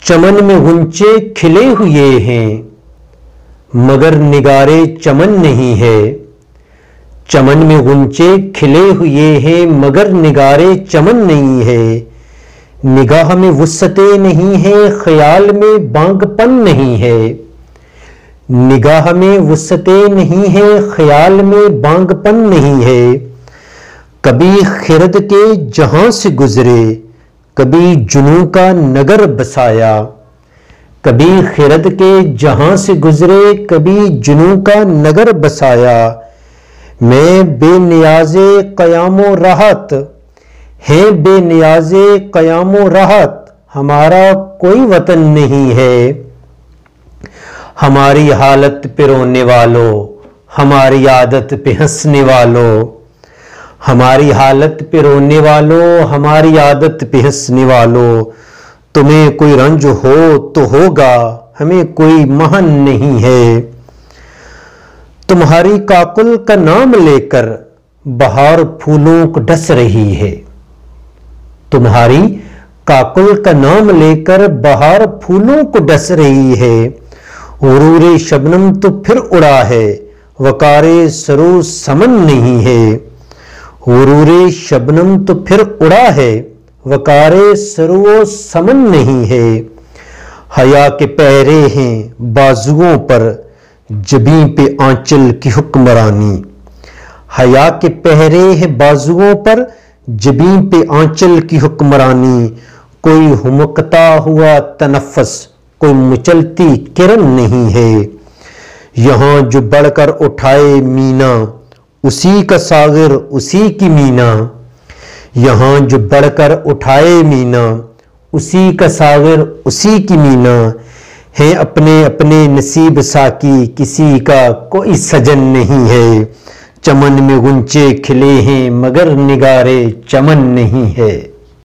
चमन में गुंचे खिले हुए हैं मगर निगारे चमन नहीं है। चमन में गुंचे खिले हुए हैं मगर निगारे चमन नहीं है। निगाह में वुस्सते नहीं है, ख्याल में बांगपन नहीं है। निगाह में वुस्सते नहीं है, ख्याल में बांगपन नहीं है। कभी खिरद के जहां से गुजरे, कभी जुनू का नगर बसाया। कभी खिरद के जहां से गुजरे, कभी जुनू का नगर बसाया। मैं बेनियाज़े क़यामो राहत है, बेनियाज़े क़यामो राहत, हमारा कोई वतन नहीं है। हमारी हालत पे रोने वालों, हमारी आदत पे हंसने वालों। हमारी हालत पे रोने वालों, हमारी आदत पे हंसने वालों। तुम्हें कोई रंज हो तो होगा, हमें कोई महन नहीं है। तुम्हारी काकुल का नाम लेकर बहार फूलों को डस रही है। तुम्हारी काकुल का नाम लेकर बहार फूलों को डस रही है। गुरूरे शबनम तो फिर उड़ा है, वकारे सरो समन नहीं है। गुरूरे शबनम तो फिर उड़ा है, वकारे सरो समन नहीं है। हया के पहरे हैं बाजुओं पर, जबीं पे आंचल की हुक्मरानी। हया के पहरे हैं बाजुओं पर, जबीं पे आंचल की हुक्मरानी। कोई हुमकता हुआ तनफ़्फ़ुस, कोई मचलती किरण नहीं है। यहाँ जो बढ़कर उठाए मीना, उसी का सागर उसी की मीना। यहाँ जो बढ़कर उठाए मीना, उसी का सागर उसी की मीना। है अपने अपने नसीब साकी, किसी का कोई सजन नहीं है। चमन में गुंचे खिले हैं मगर निगारे चमन नहीं है।